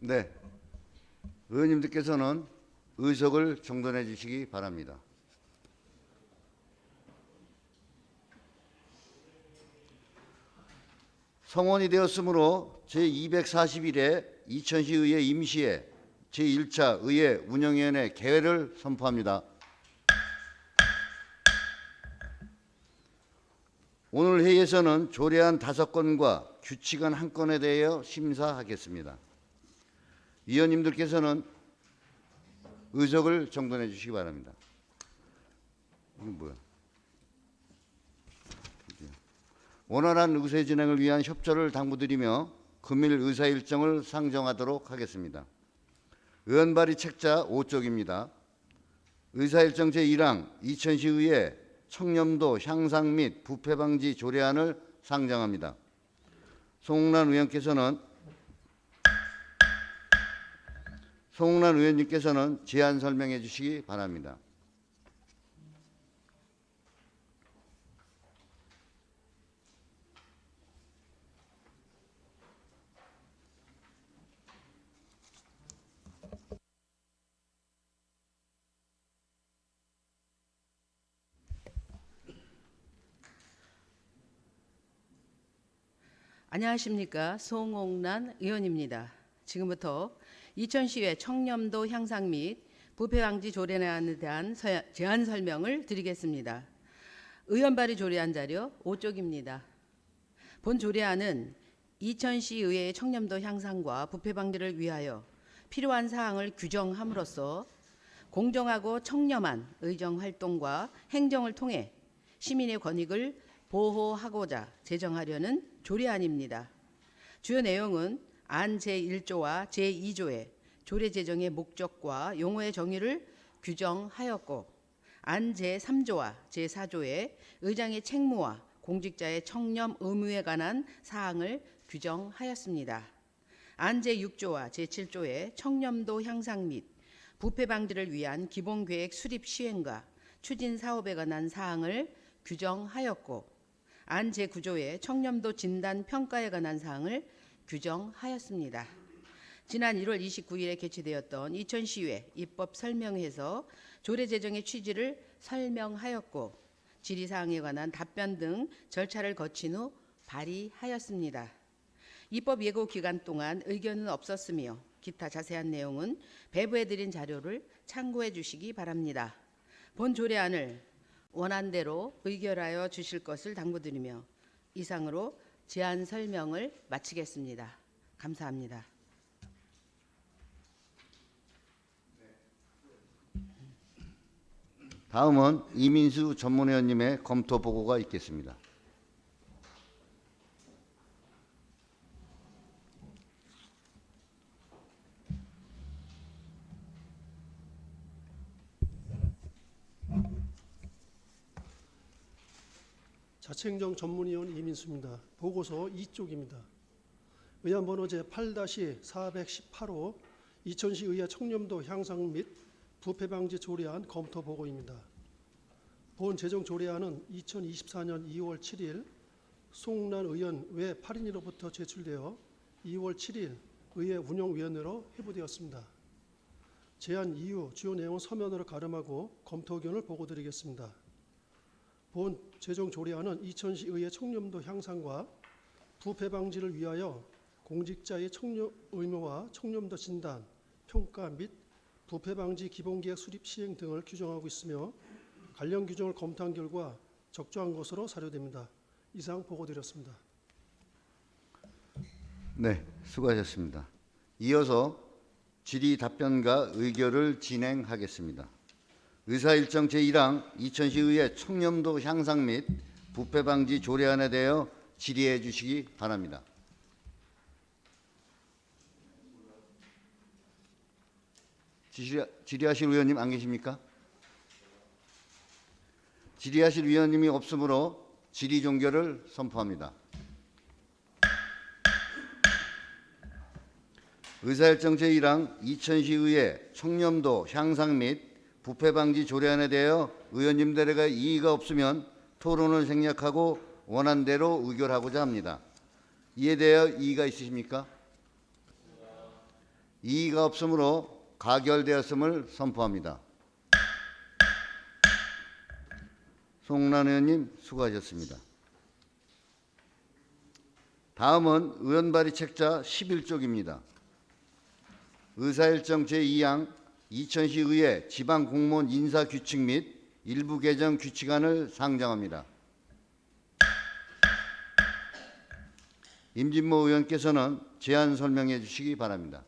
네, 의원님들께서는 의석을 정돈해 주시기 바랍니다. 성원이 되었으므로 제241회 이천시의회 임시회 제1차 의회 운영위원회 개회를 선포합니다. 오늘 회의에서는 조례안 5건과 규칙안 1건에 대하여 심사하겠습니다. 위원님들께서는 의석을 정돈해 주시기 바랍니다. 이건 뭐야? 원활한 의회 진행을 위한 협조를 당부드리며 금일 의사 일정을 상정하도록 하겠습니다. 의원 발의 책자 5쪽입니다. 의사 일정 제1항 이천시의회 청렴도 향상 및 부패 방지 조례안을 상정합니다. 송웅란 의원님께서는 제안 설명해 주시기 바랍니다. 안녕하십니까. 송옥란 의원입니다. 지금부터 이천시의회 청렴도 향상 및 부패 방지 조례안에 대한 제안 설명을 드리겠습니다. 의원 발의 조례안 자료 5쪽입니다. 본 조례안은 이천시의회의 청렴도 향상과 부패 방지를 위하여 필요한 사항을 규정함으로써 공정하고 청렴한 의정 활동과 행정을 통해 시민의 권익을 보호하고자 제정하려는 조례안입니다. 주요 내용은 안 제1조와 제2조의 조례 제정의 목적과 용어의 정의를 규정하였고, 안 제3조와 제4조의 의장의 책무와 공직자의 청렴 의무에 관한 사항을 규정하였습니다. 안 제6조와 제7조의 청렴도 향상 및 부패 방지를 위한 기본계획 수립 시행과 추진 사업에 관한 사항을 규정하였고, 안 제9조의 청렴도 진단 평가에 관한 사항을 규정하였습니다. 지난 1월 29일에 개최되었던 이천시의회 입법 설명회에서 조례 제정의 취지를 설명하였고, 질의사항에 관한 답변 등 절차를 거친 후 발의하였습니다. 입법 예고 기간 동안 의견은 없었으며 기타 자세한 내용은 배부해드린 자료를 참고해 주시기 바랍니다. 본 조례안을 원안대로 의결하여 주실 것을 당부드리며 이상으로 제안 설명을 마치겠습니다. 감사합니다. 다음은 이민수 전문위원님의 검토 보고가 있겠습니다. 자치행정 전문위원 이민수입니다. 보고서 2쪽입니다. 의안번호 제8-418호 이천시의회 청렴도 향상 및 부패 방지 조례안 검토 보고입니다. 본 제정 조례안은 2024년 2월 7일 송웅란 의원 외 8인으로부터 제출되어 2월 7일 의회 운영위원회로 회부되었습니다. 제안 이유 주요 내용은 서면으로 가름하고 검토 의견을 보고드리겠습니다. 본 제정 조례안은 이천시 의회 청렴도 향상과 부패 방지를 위하여 공직자의 청렴 의무와 청렴도 진단, 평가 및 부패 방지 기본계획 수립 시행 등을 규정하고 있으며 관련 규정을 검토한 결과 적정한 것으로 사료됩니다. 이상 보고드렸습니다. 네, 수고하셨습니다. 이어서 질의 답변과 의결을 진행하겠습니다. 의사일정 제1항 이천시의회 청렴도 향상 및 부패 방지 조례안에 대하여 질의해 주시기 바랍니다. 질의하실 의원님 안 계십니까? 질의하실 위원님이 없으므로 질의 종결을 선포합니다. 의사일정 제1항 이천시의회 청렴도 향상 및 부패 방지 조례안에 대하여 의원님들에게 이의가 없으면 토론을 생략하고 원안대로 의결하고자 합니다. 이에 대하여 이의가 있으십니까? 이의가 없으므로 가결되었음을 선포합니다. 송웅란 의원님 수고하셨습니다. 다음은 의원 발의 책자 11쪽입니다. 의사일정 제2항 이천시 의회 지방공무원 인사규칙 및 일부 개정 규칙안을 상정합니다. 임진모 의원께서는 제안 설명해 주시기 바랍니다.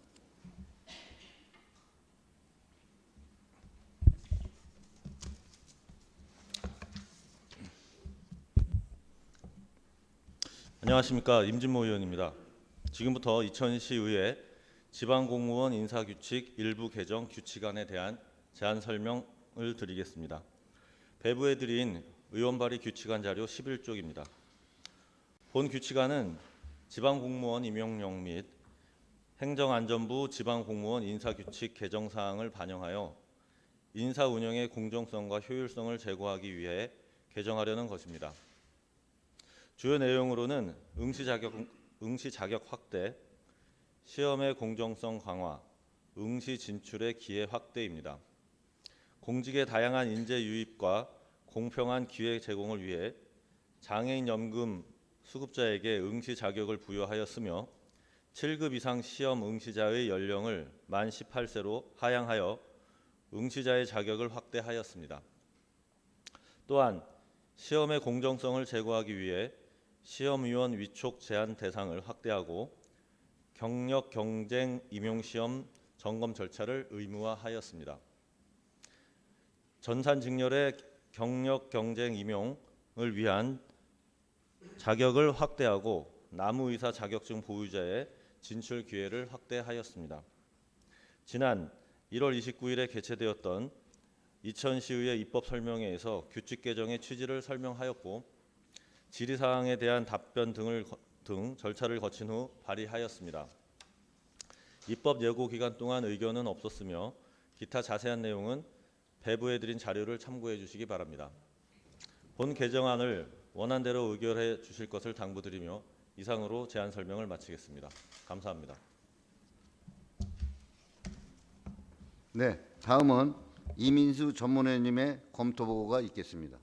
안녕하십니까, 임진모 의원입니다. 지금부터 이천시 의회 지방공무원 인사규칙 일부 개정 규칙안에 대한 제안 설명을 드리겠습니다. 배부해 드린 의원 발의 규칙안 자료 11쪽입니다. 본 규칙안은 지방공무원 임용령 및 행정안전부 지방공무원 인사규칙 개정 사항을 반영하여 인사 운영의 공정성과 효율성을 제고하기 위해 개정하려는 것입니다. 주요 내용으로는 응시 자격 확대, 시험의 공정성 강화, 응시 진출의 기회 확대입니다. 공직의 다양한 인재 유입과 공평한 기회 제공을 위해 장애인 연금 수급자에게 응시 자격을 부여하였으며 7급 이상 시험 응시자의 연령을 만 18세로 하향하여 응시자의 자격을 확대하였습니다. 또한 시험의 공정성을 제고하기 위해 시험위원 위촉 제한 대상을 확대하고 경력 경쟁 임용시험 점검 절차를 의무화하였습니다. 전산직렬의 경력 경쟁 임용을 위한 자격을 확대하고 나무의사 자격증 보유자의 진출 기회를 확대하였습니다. 지난 1월 29일에 개최되었던 이천시의회 입법 설명회에서 규칙 개정의 취지를 설명하였고 질의사항에 대한 답변 등 절차를 거친 후 발의하였습니다. 입법 예고 기간 동안 의견은 없었으며 기타 자세한 내용은 배부해드린 자료를 참고해 주시기 바랍니다. 본 개정안을 원안대로 의결해 주실 것을 당부드리며 이상으로 제안 설명을 마치겠습니다. 감사합니다. 네, 다음은 이민수 전문위원님의 검토 보고가 있겠습니다.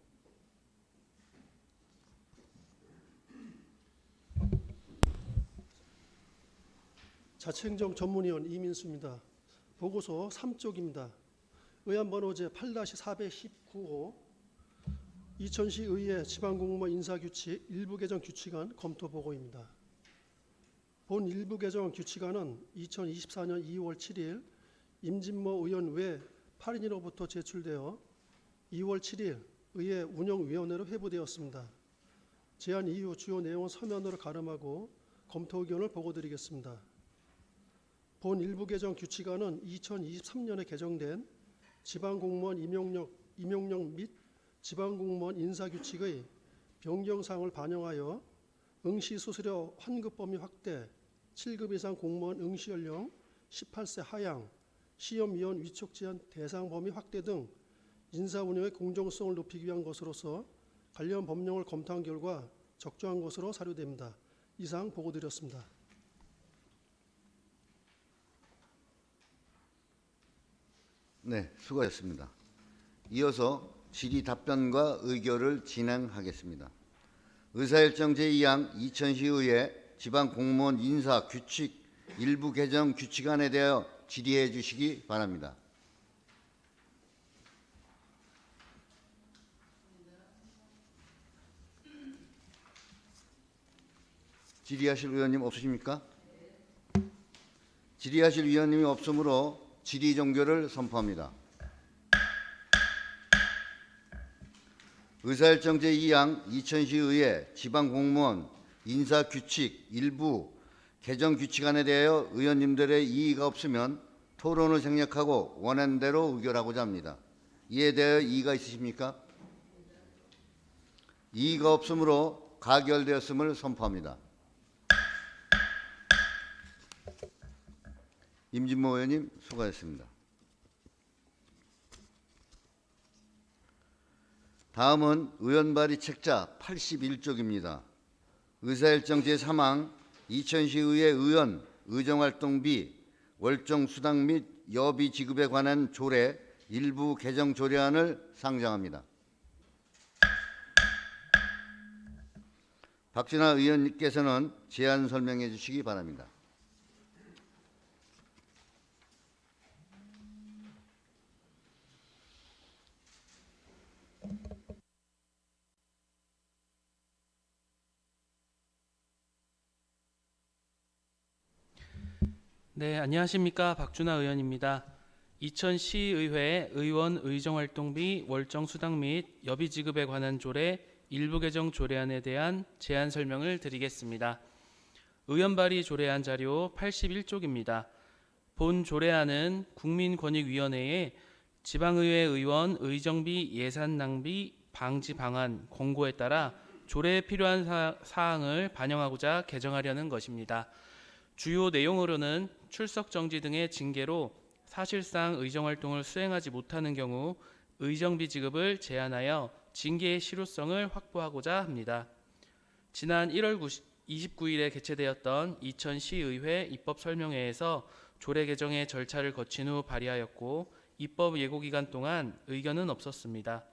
자치행정 전문위원 이민수입니다. 보고서 3쪽입니다. 의안번호 제8-419호 이천시 의회 지방공무원 인사규칙 일부 개정 규칙안 검토 보고입니다. 본 일부 개정 규칙안은 2024년 2월 7일 임진모 의원 외 8인으로부터 제출되어 2월 7일 의회 운영위원회로 회부되었습니다. 제안 이후 주요 내용은 서면으로 가름하고 검토 의견을 보고드리겠습니다. 본 일부 개정 규칙안은 2023년에 개정된 지방공무원 임용령 및 지방공무원 인사규칙의 변경사항을 반영하여 응시수수료 환급 범위 확대, 7급 이상 공무원 응시연령 18세 하향, 시험위원 위촉 제한 대상 범위 확대 등 인사운영의 공정성을 높이기 위한 것으로서 관련 법령을 검토한 결과 적정한 것으로 사료됩니다. 이상 보고드렸습니다. 네, 수고하셨습니다. 이어서 질의 답변과 의결을 진행하겠습니다. 의사일정 제2항 이천시의회 지방공무원 인사규칙 일부 개정 규칙안에 대하여 질의해 주시기 바랍니다. 질의하실 의원님 없으십니까? 질의하실 위원님이 없으므로 질의 종결을 선포합니다. 의사일정 제2항 이천시의회 지방공무원 인사규칙 일부 개정 규칙안에 대하여 의원님들의 이의가 없으면 토론을 생략하고 원하는 대로 의결하고자 합니다. 이에 대하여 이의가 있으십니까? 이의가 없으므로 가결되었음을 선포합니다. 임진모 의원님 수고하셨습니다. 다음은 의원 발의 책자 81쪽입니다. 의사일정 제3항 이천시의회 의원 의정활동비 월정 수당 및 여비 지급에 관한 조례 일부 개정 조례안을 상정합니다. 박준하 의원님께서는 제안 설명해 주시기 바랍니다. 네, 안녕하십니까. 박준하 의원입니다. 이천시의회 의원 의정활동비 월정 수당 및 여비 지급에 관한 조례 일부 개정 조례안에 대한 제안 설명을 드리겠습니다. 의원 발의 조례안 자료 81쪽입니다. 본 조례안은 국민권익위원회에 지방의회 의원 의정비 예산 낭비 방지 방안 공고에 따라 조례에 필요한 사항을 반영하고자 개정하려는 것입니다. 주요 내용으로는 출석 정지 등의 징계로 사실상 의정활동을 수행하지 못하는 경우 의정비 지급을 제한하여 징계의 실효성을 확보하고자 합니다. 지난 1월 29일에 개최되었던 이천시의회 입법설명회에서 조례 개정의 절차를 거친 후 발의하였고 입법 예고기간 동안 의견은 없었습니다.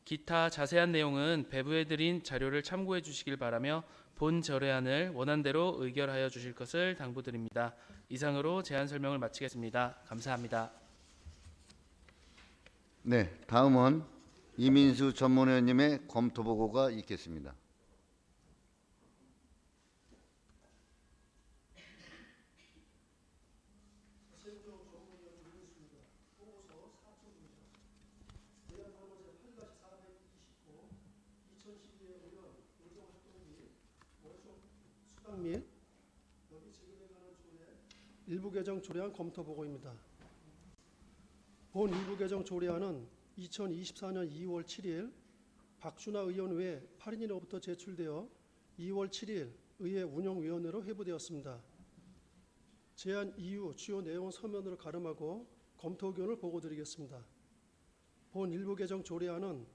기타 자세한 내용은 배부해드린 자료를 참고해 주시길 바라며 본 조례안을 원안대로 의결하여 주실 것을 당부드립니다. 이상으로 제안 설명을 마치겠습니다. 감사합니다. 네, 다음은 이민수 전문위원님의 검토 보고가 있겠습니다. 및 여비 지급에 관한 조례 일부 개정 조례안 검토 보고입니다. 본 일부 개정 조례안은 2024년 2월 7일 박준하 의원 외 8인으로부터 제출되어 2월 7일 의회 운영위원회로 회부되었습니다. 제안 이유 주요 내용은 서면으로 가름하고 검토 의견을 보고드리겠습니다. 본 일부 개정 조례안은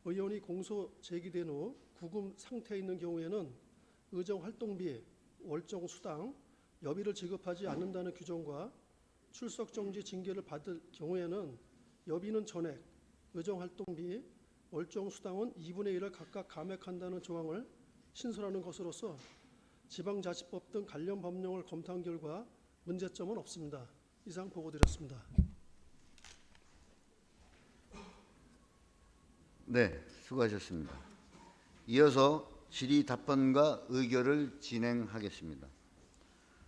의원이 공소 제기된 후 구금 상태에 있는 경우에는 의정활동비, 월정수당, 여비를 지급하지 않는다는 규정과 출석정지 징계를 받을 경우에는 여비는 전액, 의정활동비, 월정수당은 2분의 1을 각각 감액한다는 조항을 신설하는 것으로서 지방자치법 등 관련 법령을 검토한 결과 문제점은 없습니다. 이상 보고드렸습니다. 네, 수고하셨습니다. 이어서 질의 답변과 의결을 진행하겠습니다.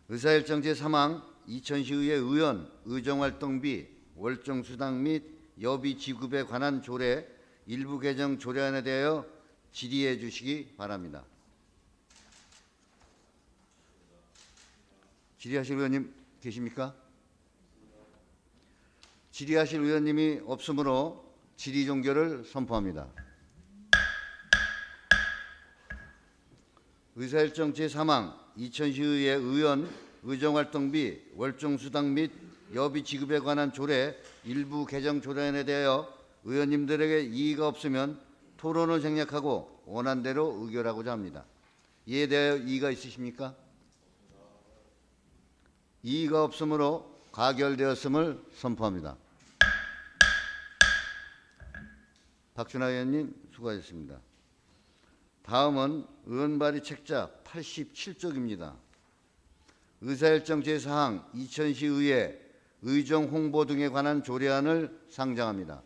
의사일정 제3항 이천시의회 의원 의정활동비 월정수당 및 여비 지급에 관한 조례 일부 개정 조례안에 대하여 질의해 주시기 바랍니다. 질의하실 의원님 계십니까? 질의하실 의원님이 없으므로 질의 종결을 선포합니다. 의사일정 제3항 이천시의회 의원 의정활동비 월정수당 및 여비 지급에 관한 조례 일부 개정 조례안에 대하여 의원님들에게 이의가 없으면 토론을 생략하고 원안대로 의결하고자 합니다. 이에 대하여 이의가 있으십니까? 이의가 없으므로 가결되었음을 선포합니다. 박준하 의원님 수고하셨습니다. 다음은 의원 발의 책자 87쪽입니다. 의사일정 제4항 이천시의회 의정 홍보 등에 관한 조례안을 상정합니다.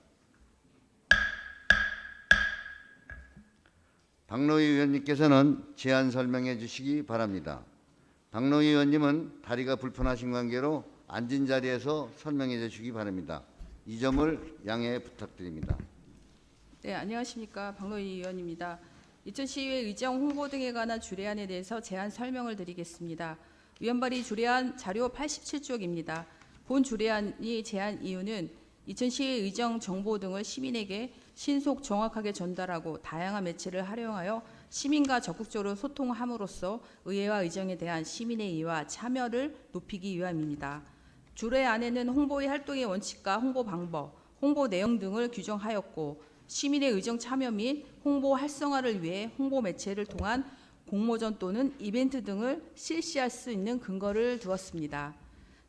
박노희 의원님께서는 제안 설명해 주시기 바랍니다. 박노희 의원님은 다리가 불편하신 관계로 앉은 자리에서 설명해 주시기 바랍니다. 이 점을 양해 부탁드립니다. 네, 안녕하십니까. 박노희 의원입니다. 이천시의회 의정 홍보 등에 관한 조례안에 대해서 제안 설명을 드리겠습니다. 의원 발의 조례안 자료 87쪽입니다. 본 조례안이 제안 이유는 이천시의 의정 정보 등을 시민에게 신속 정확하게 전달하고 다양한 매체를 활용하여 시민과 적극적으로 소통함으로써 의회와 의정에 대한 시민의 이해와 참여를 높이기 위함입니다. 조례안에는 홍보의 활동의 원칙과 홍보 방법, 홍보 내용 등을 규정하였고 시민의 의정 참여 및 홍보 활성화를 위해 홍보 매체를 통한 공모전 또는 이벤트 등을 실시할 수 있는 근거를 두었습니다.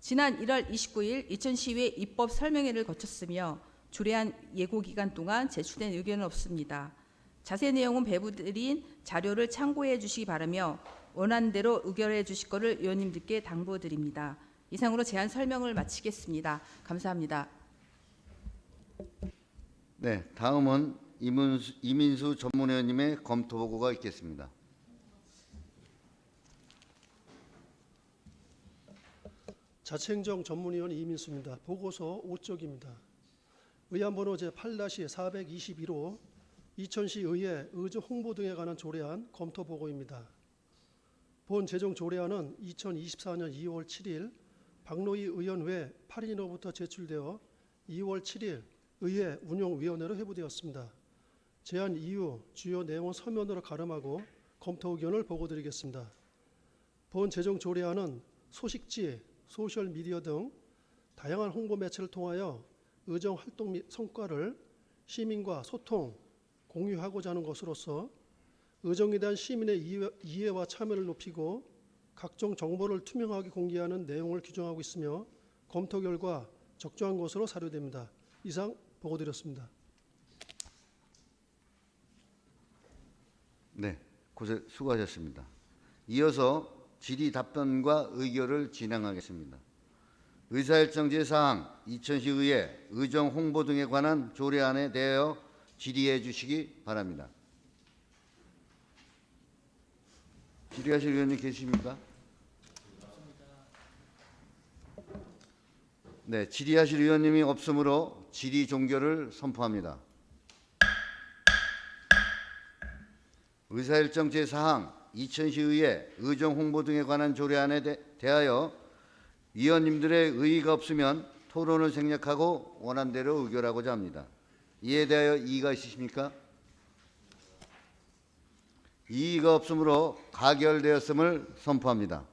지난 1월 29일 이천시의회 입법 설명회를 거쳤으며 조례안 예고 기간 동안 제출된 의견은 없습니다. 자세 내용은 배부드린 자료를 참고해 주시기 바라며 원하는 대로 의결해 주실 것을 의원님들께 당부드립니다. 이상으로 제안 설명을 마치겠습니다. 감사합니다. 네, 다음은 이민수 전문위원님의 검토 보고가 있겠습니다. 자치행정 전문위원 이민수입니다. 보고서 5쪽입니다. 의안번호 제8-421호 이천시의회 의정 홍보 등에 관한 조례안 검토 보고입니다. 본 제정 조례안은 2024년 2월 7일 박노희 의원 외 8인으로부터 제출되어 2월 7일 의회 운영위원회로 회부되었습니다. 제안 이유, 주요 내용은 서면으로 가름하고 검토 의견을 보고드리겠습니다. 본 제정 조례안은 소식지, 소셜미디어 등 다양한 홍보 매체를 통하여 의정 활동 및 성과를 시민과 소통, 공유하고자 하는 것으로서 의정에 대한 시민의 이해와 참여를 높이고 각종 정보를 투명하게 공개하는 내용을 규정하고 있으며 검토 결과 적정한 것으로 사료됩니다. 이상 보고드렸습니다. 네, 고생 수고하셨습니다. 이어서 질의 답변과 의결을 진행하겠습니다. 의사일정 제4항 이천시의회 의정 홍보 등에 관한 조례안에 대하여 질의해 주시기 바랍니다. 질의하실 의원님 계십니까? 네, 질의하실 의원님이 없으므로 질의 종결을 선포합니다. 의사일정 제4항 이천시의회 의정 홍보 등에 관한 조례안에 대하여 위원님들의 의의가 없으면 토론을 생략하고 원안대로 의결하고자 합니다. 이에 대하여 이의가 있으십니까? 이의가 없으므로 가결되었음을 선포합니다.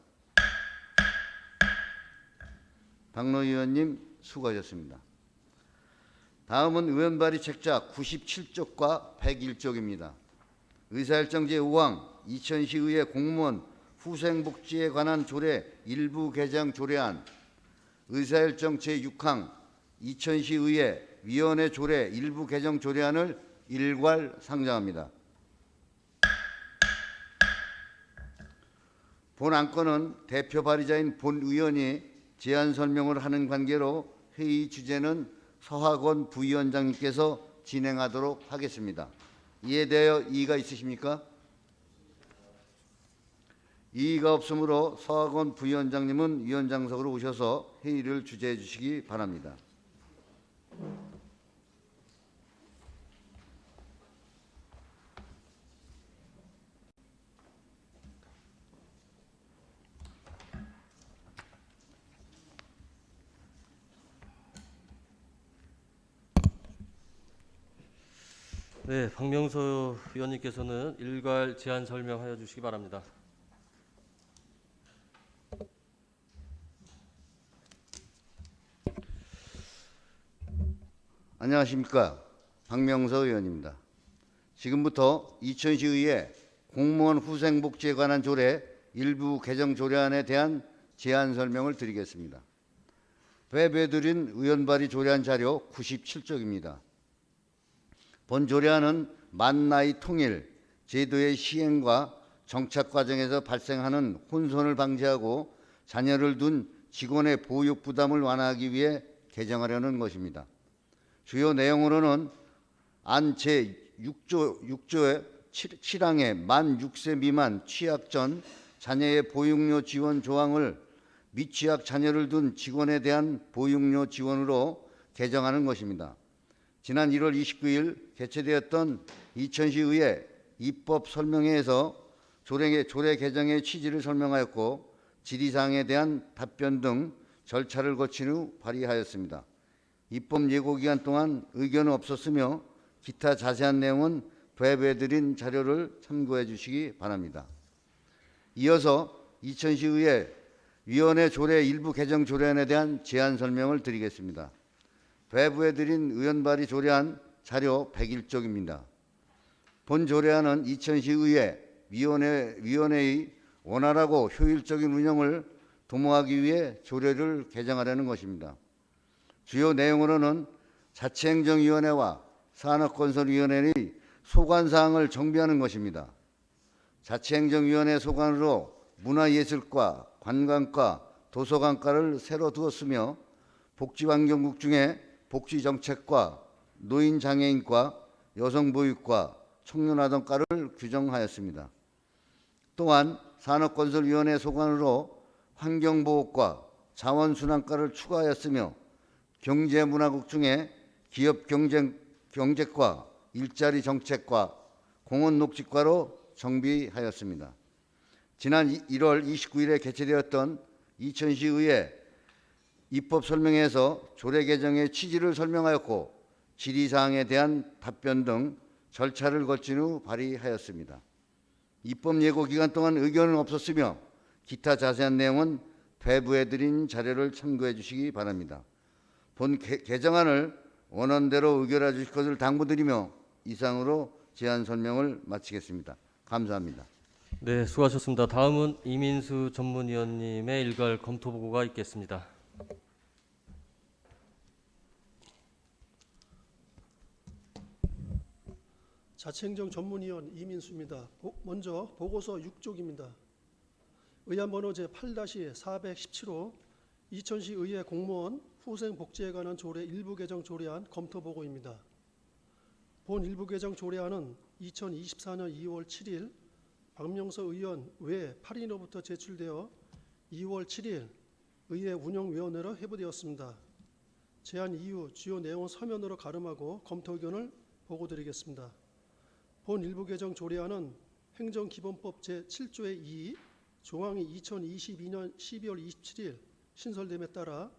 박노희 의원님 수고하셨습니다. 다음은 의원 발의 책자 97쪽과 101쪽입니다. 의사일정 제5항 이천시의회 공무원 후생복지에 관한 조례 일부 개정 조례안, 의사일정 제6항 이천시의회 위원회 조례 일부 개정 조례안을 일괄 상정합니다. 본 안건은 대표 발의자인 본 의원이 제안 설명을 하는 관계로 회의 주제는 서학원 부위원장님께서 진행하도록 하겠습니다. 이에 대하여 이의가 있으십니까? 이의가 없으므로 서학원 부위원장님은 위원장석으로 오셔서 회의를 주재해 주시기 바랍니다. 네, 박명서 위원님께서는 일괄 제안 설명하여 주시기 바랍니다. 안녕하십니까. 박명서 의원입니다. 지금부터 이천시의회 공무원 후생복지에 관한 조례 일부 개정 조례안에 대한 제안 설명을 드리겠습니다. 배부해드린 의원 발의 조례안 자료 97쪽입니다. 본 조례안은 만나이 통일 제도의 시행과 정착 과정에서 발생하는 혼선을 방지하고 자녀를 둔 직원의 보육 부담을 완화하기 위해 개정하려는 것입니다. 주요 내용으로는 안 제6조의 7항의 만 6세 미만 취약 전 자녀의 보육료 지원 조항을 미취학 자녀를 둔 직원에 대한 보육료 지원으로 개정하는 것입니다. 지난 1월 29일 개최되었던 이천시의회 입법 설명회에서 조례 개정의 취지를 설명하였고 질의사항에 대한 답변 등 절차를 거친 후 발의하였습니다. 입법 예고 기간 동안 의견은 없었으며 기타 자세한 내용은 배부해드린 자료를 참고해 주시기 바랍니다. 이어서 이천시의회 위원회 조례 일부 개정 조례안에 대한 제안 설명을 드리겠습니다. 배부해드린 의원 발의 조례안 자료 101쪽입니다. 본 조례안은 이천시의회 위원회의 원활하고 효율적인 운영을 도모하기 위해 조례를 개정하려는 것입니다. 주요 내용으로는 자치행정위원회와 산업건설위원회의 소관사항을 정비하는 것입니다. 자치행정위원회 소관으로 문화예술과 관광과 도서관과를 새로 두었으며 복지환경국 중에 복지정책과 노인장애인과 여성보육과 청년아동과를 규정하였습니다. 또한 산업건설위원회 소관으로 환경보호과 자원순환과를 추가하였으며 경제문화국 중에 기업경제과 일자리정책과 공원녹지과로 정비하였습니다. 지난 1월 29일에 개최되었던 이천시의회 입법설명회에서 조례 개정의 취지를 설명하였고 질의사항에 대한 답변 등 절차를 거친 후 발의하였습니다. 입법 예고 기간 동안 의견은 없었으며 기타 자세한 내용은 배부해드린 자료를 참고해 주시기 바랍니다. 본 개정안을 원안대로 의결해 주실 것을 당부드리며 이상으로 제안 설명을 마치겠습니다. 감사합니다. 네, 수고하셨습니다. 다음은 이민수 전문위원님의 일괄 검토 보고가 있겠습니다. 자치행정 전문위원 이민수입니다. 먼저 보고서 6쪽입니다. 의안번호 제8-417호 이천시 의회 공무원 후생 복지에 관한 조례 일부 개정 조례안 검토 보고입니다. 본 일부 개정 조례안은 2024년 2월 7일 박명서 의원 외 8인으로부터 제출되어 2월 7일 의회 운영위원회로 회부되었습니다. 제안 이후 주요 내용은 서면으로 가름하고 검토 의견을 보고드리겠습니다. 본 일부 개정 조례안은 행정기본법 제7조의 2 조항이 2022년 12월 27일 신설됨에 따라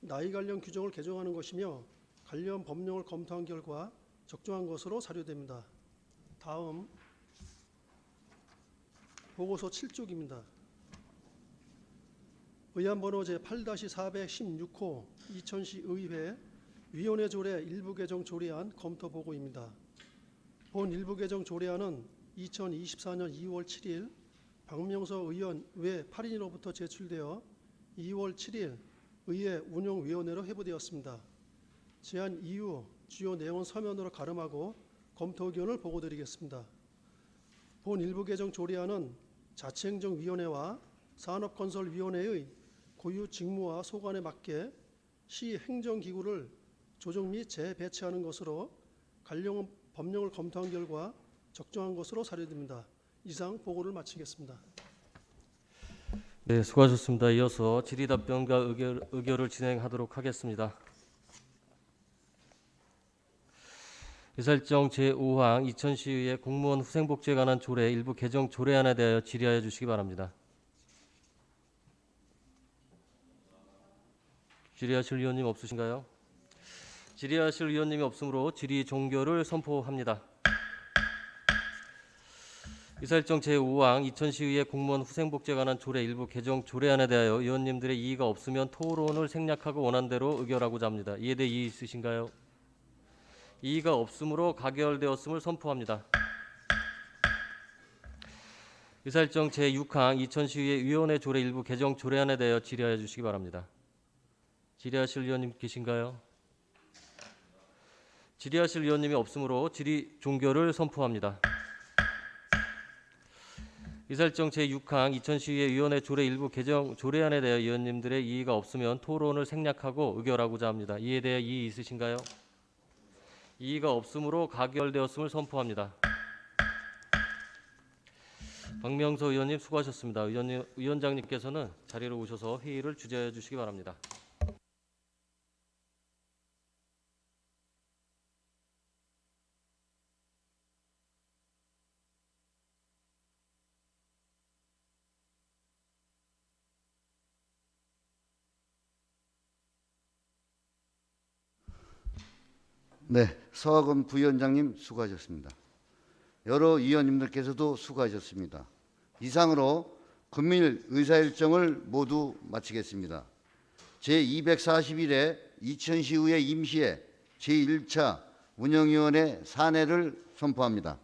나이 관련 규정을 개정하는 것이며 관련 법령을 검토한 결과 적정한 것으로 사료됩니다. 다음 보고서 7쪽입니다. 의안번호 제8-416호 이천시 의회 위원회 조례 일부 개정 조례안 검토 보고입니다. 본 일부 개정 조례안은 2024년 2월 7일 박명서 의원 외 8인으로부터 제출되어 2월 7일 의회 운영위원회로 회부되었습니다. 제안 이후 주요 내용은 서면으로 가름하고 검토 의견을 보고드리겠습니다. 본 일부 개정 조례안은 자치행정위원회와 산업건설위원회의 고유 직무와 소관에 맞게 시 행정기구를 조정 및 재배치하는 것으로 관련 법령을 검토한 결과 적정한 것으로 사료됩니다. 이상 보고를 마치겠습니다. 네, 수고하셨습니다. 이어서 질의답변과 의결을 진행하도록 하겠습니다. 의사일정 제5항 이천시의회 공무원 후생복지에 관한 조례 일부 개정 조례안에 대하여 질의하여 주시기 바랍니다. 질의하실 의원님 없으신가요? 질의하실 의원님이 없으므로 질의 종결을 선포합니다. 의사일정 제5항 이천시의회 공무원 후생복지에 관한 조례 일부 개정 조례안에 대하여 의원님들의 이의가 없으면 토론을 생략하고 원안대로 의결하고자 합니다. 이에 대해 이의 있으신가요? 이의가 없으므로 가결되었음을 선포합니다. 의사일정 제6항 이천시의회 위원회 조례 일부 개정 조례안에 대하여 질의하여 주시기 바랍니다. 질의하실 의원님 계신가요? 질의하실 의원님이 없으므로 질의 종결을 선포합니다. 의사일정 제6항 이천시의회 위원회 조례 일부 개정 조례안에 대하여 의원님들의 이의가 없으면 토론을 생략하고 의결하고자 합니다. 이에 대해 이의 있으신가요? 이의가 없으므로 가결되었음을 선포합니다. 박명서 의원님 수고하셨습니다. 위원장님께서는 자리로 오셔서 회의를 주재해 주시기 바랍니다. 네, 서학원 부위원장님 수고하셨습니다. 여러 위원님들께서도 수고하셨습니다. 이상으로 금일 의사일정을 모두 마치겠습니다. 제241회 이천시의회 임시회 제1차 운영위원회 산회를 선포합니다.